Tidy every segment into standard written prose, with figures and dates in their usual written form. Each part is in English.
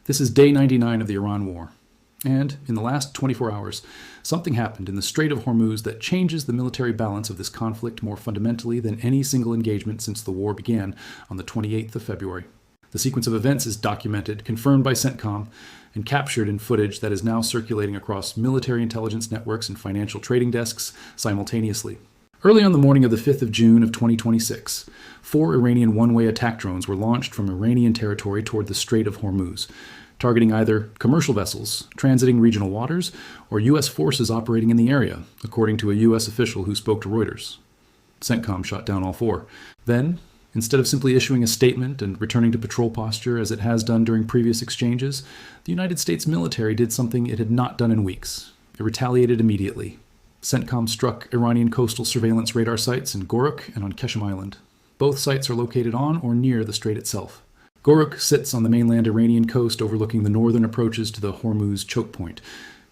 This is day 99 of the Iran war. And in the last 24 hours, something happened in the Strait of Hormuz that changes the military balance of this conflict more fundamentally than any single engagement since the war began on the 28th of February. The sequence of events is documented, confirmed by CENTCOM, and captured in footage that is now circulating across military intelligence networks and financial trading desks simultaneously. Early on the morning of the 5th of June of 2026, 4 Iranian one-way attack drones were launched from Iranian territory toward the Strait of Hormuz, targeting either commercial vessels transiting regional waters or U.S. forces operating in the area, according to a U.S. official who spoke to Reuters. CENTCOM shot down all 4. Then, instead of simply issuing a statement and returning to patrol posture as it has done during previous exchanges, the United States military did something it had not done in weeks. It retaliated immediately. CENTCOM struck Iranian coastal surveillance radar sites in Goruk and on Keshem Island. Both sites are located on or near the strait itself. Goruk sits on the mainland Iranian coast overlooking the northern approaches to the Hormuz choke point.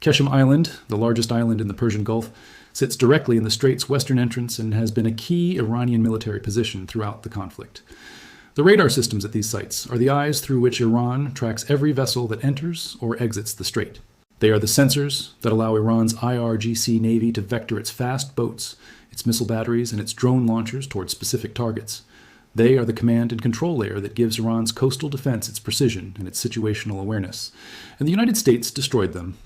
Keshem Island, the largest island in the Persian Gulf, sits directly in the strait's western entrance and has been a key Iranian military position throughout the conflict. The radar systems at these sites are the eyes through which Iran tracks every vessel that enters or exits the strait. They are the sensors that allow Iran's IRGC Navy to vector its fast boats, its missile batteries, and its drone launchers towards specific targets. They are the command and control layer that gives Iran's coastal defense its precision and its situational awareness. And the United States destroyed them.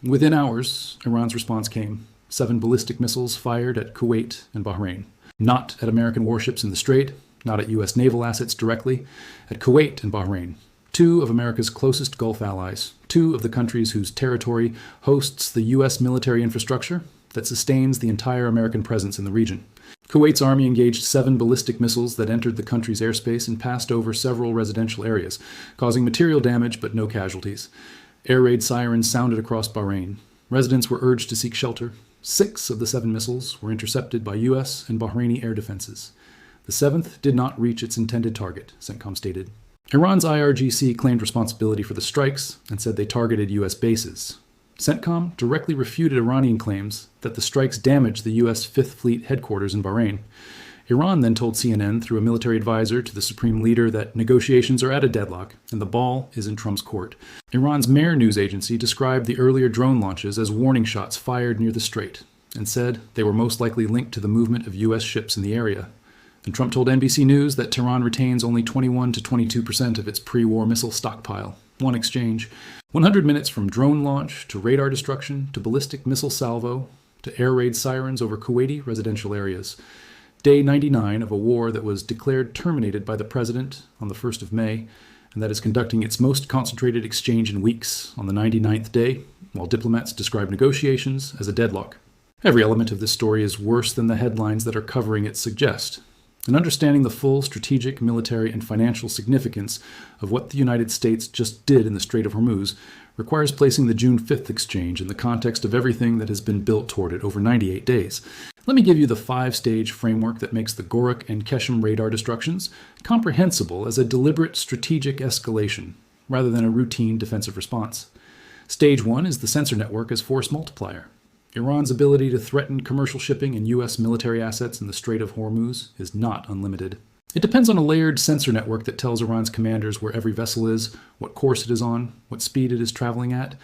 Within hours, Iran's response came. 7 ballistic missiles fired at Kuwait and Bahrain. Not at American warships in the Strait, not at U.S. naval assets directly, at Kuwait and Bahrain. 2 of America's closest Gulf allies, 2 of the countries whose territory hosts the U.S. military infrastructure that sustains the entire American presence in the region. Kuwait's army engaged 7 ballistic missiles that entered the country's airspace and passed over several residential areas, causing material damage but no casualties. Air raid sirens sounded across Bahrain. Residents were urged to seek shelter. 6 of the 7 missiles were intercepted by U.S. and Bahraini air defenses. The 7th did not reach its intended target, CENTCOM stated. Iran's IRGC claimed responsibility for the strikes and said they targeted U.S. bases. CENTCOM directly refuted Iranian claims that the strikes damaged the U.S. Fifth Fleet headquarters in Bahrain. Iran then told CNN through a military advisor to the supreme leader that negotiations are at a deadlock and the ball is in Trump's court. Iran's Mehr news agency described the earlier drone launches as warning shots fired near the strait and said they were most likely linked to the movement of U.S. ships in the area. And Trump told NBC News that Tehran retains only 21 to 22% of its pre-war missile stockpile. One exchange. 100 minutes from drone launch to radar destruction to ballistic missile salvo to air raid sirens over Kuwaiti residential areas. Day 99 of a war that was declared terminated by the president on the 1st of May, and that is conducting its most concentrated exchange in weeks on the 99th day, while diplomats describe negotiations as a deadlock. Every element of this story is worse than the headlines that are covering it suggest. And understanding the full strategic, military, and financial significance of what the United States just did in the Strait of Hormuz requires placing the June 5th exchange in the context of everything that has been built toward it over 98 days. Let me give you the 5-stage framework that makes the Goruk and Keshem radar destructions comprehensible as a deliberate strategic escalation, rather than a routine defensive response. Stage 1 is the sensor network as force multiplier. Iran's ability to threaten commercial shipping and U.S. military assets in the Strait of Hormuz is not unlimited. It depends on a layered sensor network that tells Iran's commanders where every vessel is, what course it is on, what speed it is traveling at,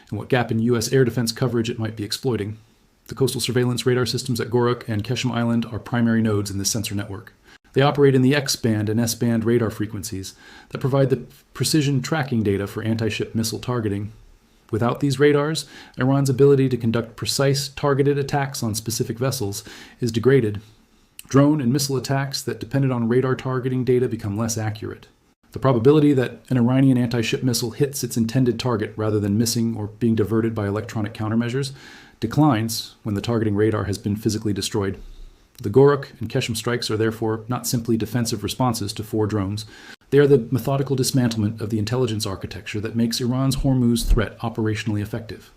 and what gap in U.S. air defense coverage it might be exploiting. The coastal surveillance radar systems at Goruk and Keshem Island are primary nodes in this sensor network. They operate in the X-band and S-band radar frequencies that provide the precision tracking data for anti-ship missile targeting. Without these radars, Iran's ability to conduct precise, targeted attacks on specific vessels is degraded. Drone and missile attacks that depended on radar targeting data become less accurate. The probability that an Iranian anti-ship missile hits its intended target rather than missing or being diverted by electronic countermeasures declines when the targeting radar has been physically destroyed. The Goruk and Keshem strikes are therefore not simply defensive responses to 4 drones. They are the methodical dismantlement of the intelligence architecture that makes Iran's Hormuz threat operationally effective.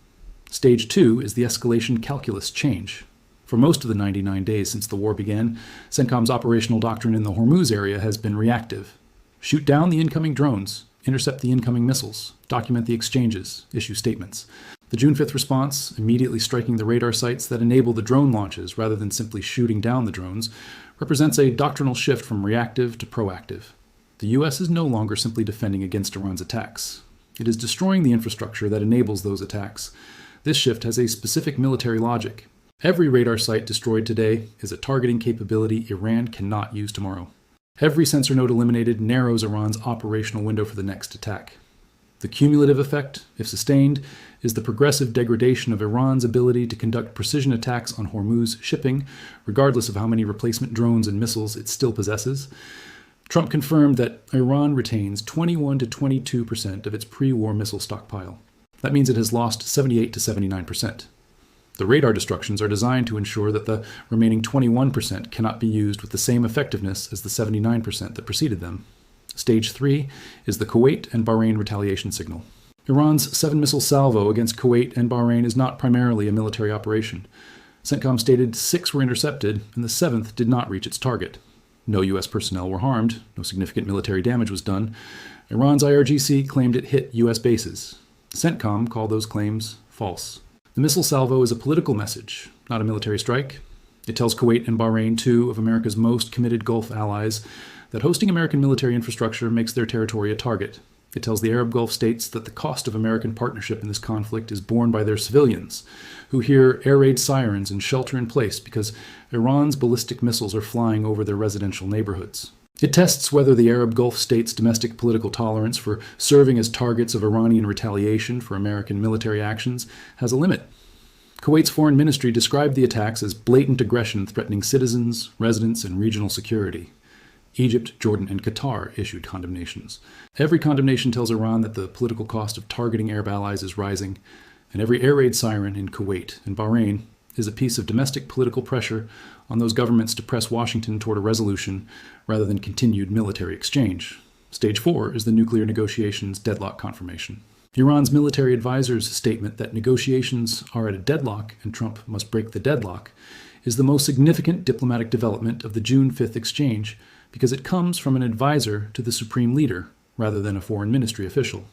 Stage 2 is the escalation calculus change. For most of the 99 days since the war began, CENTCOM's operational doctrine in the Hormuz area has been reactive. Shoot down the incoming drones, intercept the incoming missiles, document the exchanges, issue statements. The June 5th response, immediately striking the radar sites that enable the drone launches rather than simply shooting down the drones, represents a doctrinal shift from reactive to proactive. The U.S. is no longer simply defending against Iran's attacks. It is destroying the infrastructure that enables those attacks. This shift has a specific military logic. Every radar site destroyed today is a targeting capability Iran cannot use tomorrow. Every sensor node eliminated narrows Iran's operational window for the next attack. The cumulative effect, if sustained, is the progressive degradation of Iran's ability to conduct precision attacks on Hormuz shipping, regardless of how many replacement drones and missiles it still possesses. Trump confirmed that Iran retains 21 to 22% of its pre-war missile stockpile. That means it has lost 78 to 79%. The radar destructions are designed to ensure that the remaining 21% cannot be used with the same effectiveness as the 79% that preceded them. Stage 3 is the Kuwait and Bahrain retaliation signal. Iran's 7-missile salvo against Kuwait and Bahrain is not primarily a military operation. CENTCOM stated 6 were intercepted, and the 7th did not reach its target. No U.S. personnel were harmed, no significant military damage was done. Iran's IRGC claimed it hit U.S. bases. CENTCOM called those claims false. The missile salvo is a political message, not a military strike. It tells Kuwait and Bahrain, two of America's most committed Gulf allies, that hosting American military infrastructure makes their territory a target. It tells the Arab Gulf states that the cost of American partnership in this conflict is borne by their civilians, who hear air raid sirens and shelter in place because Iran's ballistic missiles are flying over their residential neighborhoods. It tests whether the Arab Gulf states' domestic political tolerance for serving as targets of Iranian retaliation for American military actions has a limit. Kuwait's foreign ministry described the attacks as blatant aggression threatening citizens, residents, and regional security. Egypt, Jordan, and Qatar issued condemnations. Every condemnation tells Iran that the political cost of targeting Arab allies is rising, and every air raid siren in Kuwait and Bahrain is a piece of domestic political pressure on those governments to press Washington toward a resolution rather than continued military exchange. Stage 4 is the nuclear negotiations deadlock confirmation. Iran's military advisor's statement that negotiations are at a deadlock and Trump must break the deadlock is the most significant diplomatic development of the June 5th exchange because it comes from an advisor to the supreme leader rather than a foreign ministry official.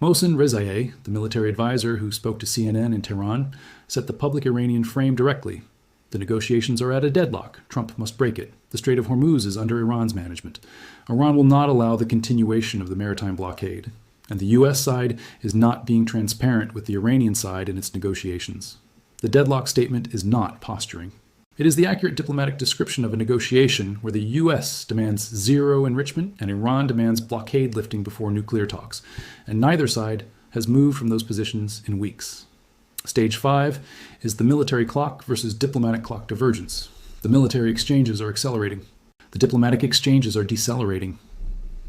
Mohsen Rezaieh, the military advisor who spoke to CNN in Tehran, set the public Iranian frame directly. The negotiations are at a deadlock. Trump must break it. The Strait of Hormuz is under Iran's management. Iran will not allow the continuation of the maritime blockade. And the U.S. side is not being transparent with the Iranian side in its negotiations. The deadlock statement is not posturing. It is the accurate diplomatic description of a negotiation where the U.S. demands zero enrichment and Iran demands blockade lifting before nuclear talks, and neither side has moved from those positions in weeks. Stage 5 is the military clock versus diplomatic clock divergence. The military exchanges are accelerating. The diplomatic exchanges are decelerating.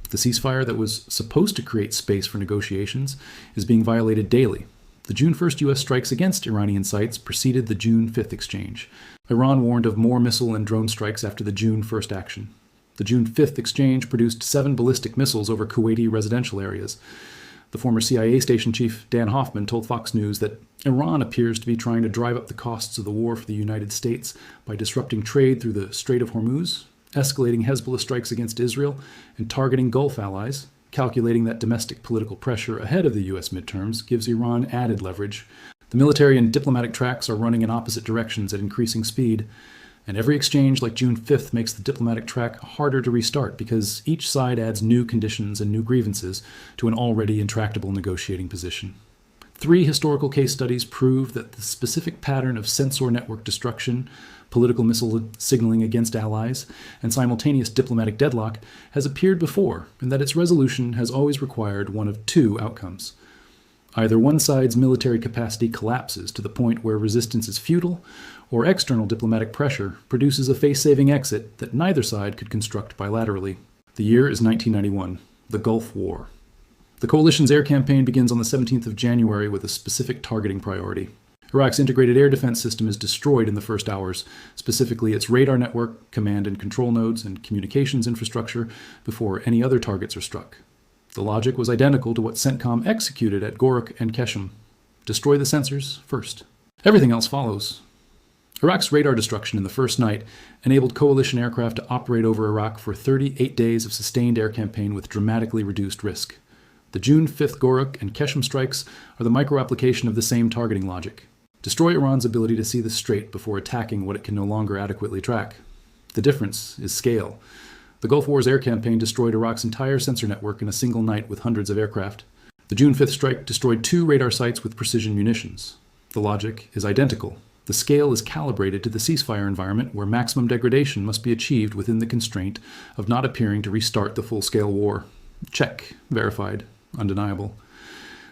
The ceasefire that was supposed to create space for negotiations is being violated daily. The June 1st U.S. strikes against Iranian sites preceded the June 5th exchange. Iran warned of more missile and drone strikes after the June 1st action. The June 5th exchange produced 7 ballistic missiles over Kuwaiti residential areas. The former CIA station chief Dan Hoffman told Fox News that Iran appears to be trying to drive up the costs of the war for the United States by disrupting trade through the Strait of Hormuz, escalating Hezbollah strikes against Israel, and targeting Gulf allies, calculating that domestic political pressure ahead of the U.S. midterms gives Iran added leverage. The military and diplomatic tracks are running in opposite directions at increasing speed, and every exchange like June 5th makes the diplomatic track harder to restart because each side adds new conditions and new grievances to an already intractable negotiating position. 3 historical case studies prove that the specific pattern of sensor network destruction, political missile signaling against allies, and simultaneous diplomatic deadlock has appeared before, and that its resolution has always required one of 2 outcomes. Either one side's military capacity collapses to the point where resistance is futile, or external diplomatic pressure produces a face-saving exit that neither side could construct bilaterally. The year is 1991, the Gulf War. The coalition's air campaign begins on the 17th of January with a specific targeting priority. Iraq's integrated air defense system is destroyed in the first hours, specifically its radar network, command and control nodes, and communications infrastructure before any other targets are struck. The logic was identical to what CENTCOM executed at Gorak and Keshem. Destroy the sensors first. Everything else follows. Iraq's radar destruction in the first night enabled coalition aircraft to operate over Iraq for 38 days of sustained air campaign with dramatically reduced risk. The June 5th Gorak and Keshem strikes are the micro-application of the same targeting logic. Destroy Iran's ability to see the strait before attacking what it can no longer adequately track. The difference is scale. The Gulf War's air campaign destroyed Iraq's entire sensor network in a single night with hundreds of aircraft. The June 5th strike destroyed 2 radar sites with precision munitions. The logic is identical. The scale is calibrated to the ceasefire environment where maximum degradation must be achieved within the constraint of not appearing to restart the full-scale war. Check. Verified. Undeniable.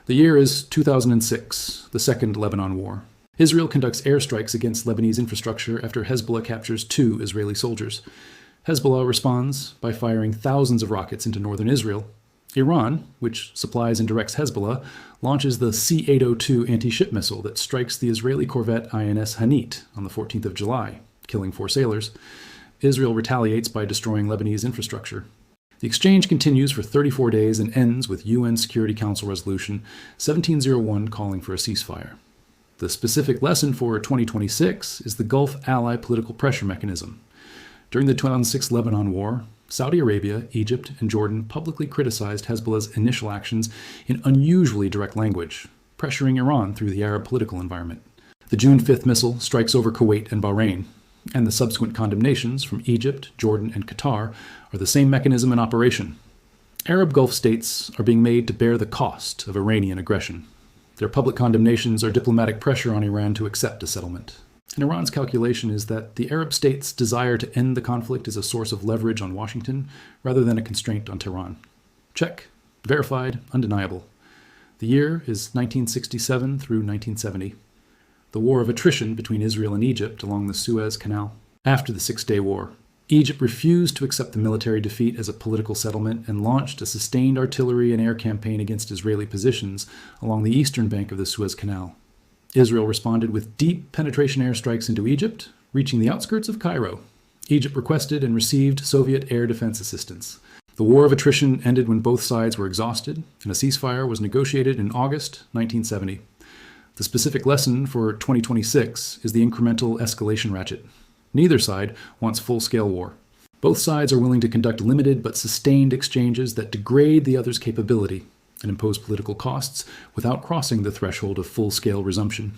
The year is 2006, the Second Lebanon War. Israel conducts airstrikes against Lebanese infrastructure after Hezbollah captures 2 Israeli soldiers. Hezbollah responds by firing thousands of rockets into northern Israel. Iran, which supplies and directs Hezbollah, launches the C-802 anti-ship missile that strikes the Israeli corvette INS Hanit on the 14th of July, killing 4 sailors. Israel retaliates by destroying Lebanese infrastructure. The exchange continues for 34 days and ends with UN Security Council Resolution 1701 calling for a ceasefire. The specific lesson for 2026 is the Gulf ally political pressure mechanism. During the 2006 Lebanon War, Saudi Arabia, Egypt, and Jordan publicly criticized Hezbollah's initial actions in unusually direct language, pressuring Iran through the Arab political environment. The June 5th missile strikes over Kuwait and Bahrain, and the subsequent condemnations from Egypt, Jordan, and Qatar are the same mechanism in operation. Arab Gulf states are being made to bear the cost of Iranian aggression. Their public condemnations are diplomatic pressure on Iran to accept a settlement. And Iran's calculation is that the Arab states' desire to end the conflict is a source of leverage on Washington rather than a constraint on Tehran. Check. Verified. Undeniable. The year is 1967 through 1970. The war of attrition between Israel and Egypt along the Suez Canal. After the Six-Day War, Egypt refused to accept the military defeat as a political settlement and launched a sustained artillery and air campaign against Israeli positions along the eastern bank of the Suez Canal. Israel responded with deep penetration airstrikes into Egypt, reaching the outskirts of Cairo. Egypt requested and received Soviet air defense assistance. The war of attrition ended when both sides were exhausted, and a ceasefire was negotiated in August 1970. The specific lesson for 2026 is the incremental escalation ratchet. Neither side wants full-scale war. Both sides are willing to conduct limited but sustained exchanges that degrade the other's capability and impose political costs without crossing the threshold of full-scale resumption.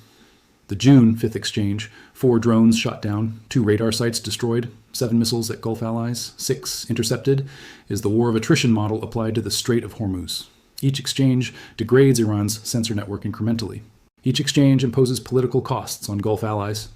The June 5th exchange, 4 drones shot down, 2 radar sites destroyed, 7 missiles at Gulf allies, 6 intercepted, is the war of attrition model applied to the Strait of Hormuz. Each exchange degrades Iran's sensor network incrementally. Each exchange imposes political costs on Gulf allies.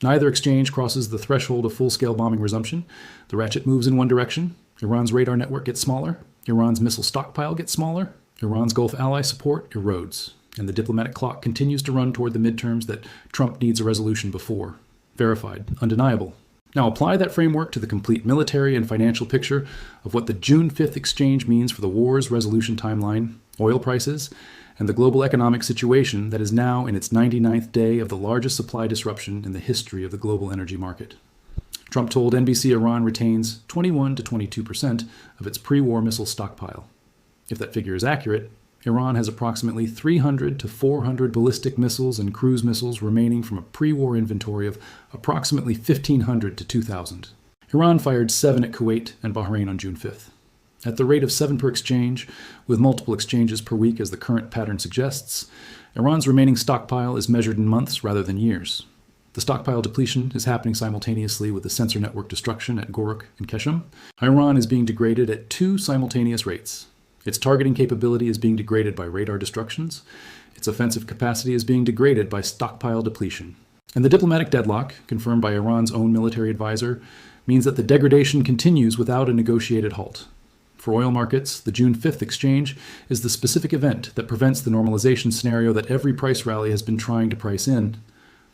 Neither exchange crosses the threshold of full-scale bombing resumption. The ratchet moves in one direction. Iran's radar network gets smaller. Iran's missile stockpile gets smaller. Iran's Gulf ally support erodes. And the diplomatic clock continues to run toward the midterms that Trump needs a resolution before. Verified. Undeniable. Now apply that framework to the complete military and financial picture of what the June 5th exchange means for the war's resolution timeline, oil prices, and the global economic situation that is now in its 99th day of the largest supply disruption in the history of the global energy market. Trump told NBC Iran retains 21 to 22% of its pre-war missile stockpile. If that figure is accurate, Iran has approximately 300 to 400 ballistic missiles and cruise missiles remaining from a pre-war inventory of approximately 1,500 to 2,000. Iran fired 7 at Kuwait and Bahrain on June 5th. At the rate of 7 per exchange, with multiple exchanges per week as the current pattern suggests, Iran's remaining stockpile is measured in months rather than years. The stockpile depletion is happening simultaneously with the sensor network destruction at Goruk and Keshem. Iran is being degraded at 2 simultaneous rates. Its targeting capability is being degraded by radar destructions. Its offensive capacity is being degraded by stockpile depletion. And the diplomatic deadlock, confirmed by Iran's own military advisor, means that the degradation continues without a negotiated halt. For oil markets, the June 5th exchange is the specific event that prevents the normalization scenario that every price rally has been trying to price in.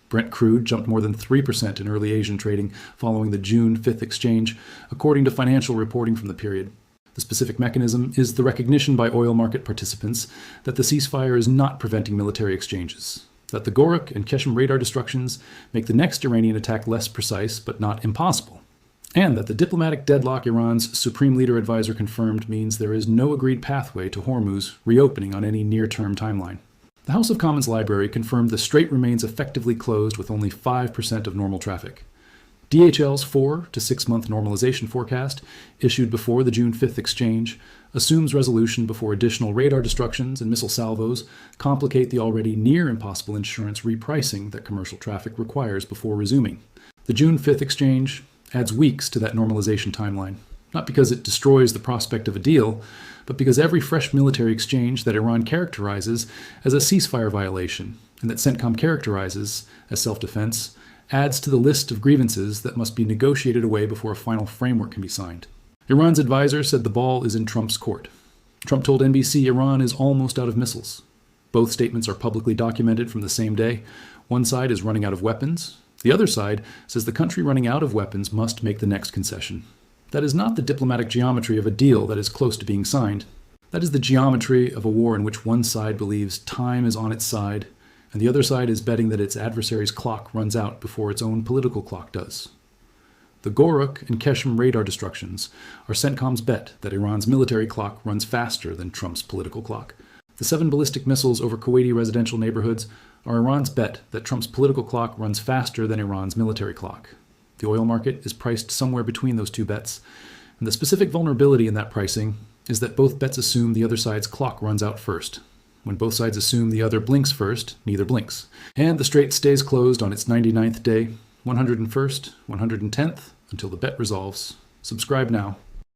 Brent crude jumped more than 3% in early Asian trading following the June 5th exchange, according to financial reporting from the period. The specific mechanism is the recognition by oil market participants that the ceasefire is not preventing military exchanges, that the Goruk and Keshem radar destructions make the next Iranian attack less precise but not impossible, and that the diplomatic deadlock Iran's Supreme Leader Advisor confirmed means there is no agreed pathway to Hormuz reopening on any near-term timeline. The House of Commons Library confirmed the strait remains effectively closed with only 5% of normal traffic. DHL's 4 to 6 month normalization forecast, issued before the June 5th exchange, assumes resolution before additional radar destructions and missile salvos complicate the already near impossible insurance repricing that commercial traffic requires before resuming. The June 5th exchange adds weeks to that normalization timeline. not because it destroys the prospect of a deal, but because every fresh military exchange that Iran characterizes as a ceasefire violation, and that CENTCOM characterizes as self-defense, adds to the list of grievances that must be negotiated away before a final framework can be signed. Iran's advisor said the ball is in Trump's court. Trump told NBC Iran is almost out of missiles. Both statements are publicly documented from the same day. One side is running out of weapons. The other side says the country running out of weapons must make the next concession. That is not the diplomatic geometry of a deal that is close to being signed. That is the geometry of a war in which one side believes time is on its side, and the other side is betting that its adversary's clock runs out before its own political clock does. The Goruk and Keshem radar destructions are CENTCOM's bet that Iran's military clock runs faster than Trump's political clock. The 7 ballistic missiles over Kuwaiti residential neighborhoods are Iran's bet that Trump's political clock runs faster than Iran's military clock. The oil market is priced somewhere between those two bets, and the specific vulnerability in that pricing is that both bets assume the other side's clock runs out first. When both sides assume the other blinks first, neither blinks. And the strait stays closed on its 99th day, 101st, 110th, until the bet resolves. Subscribe now.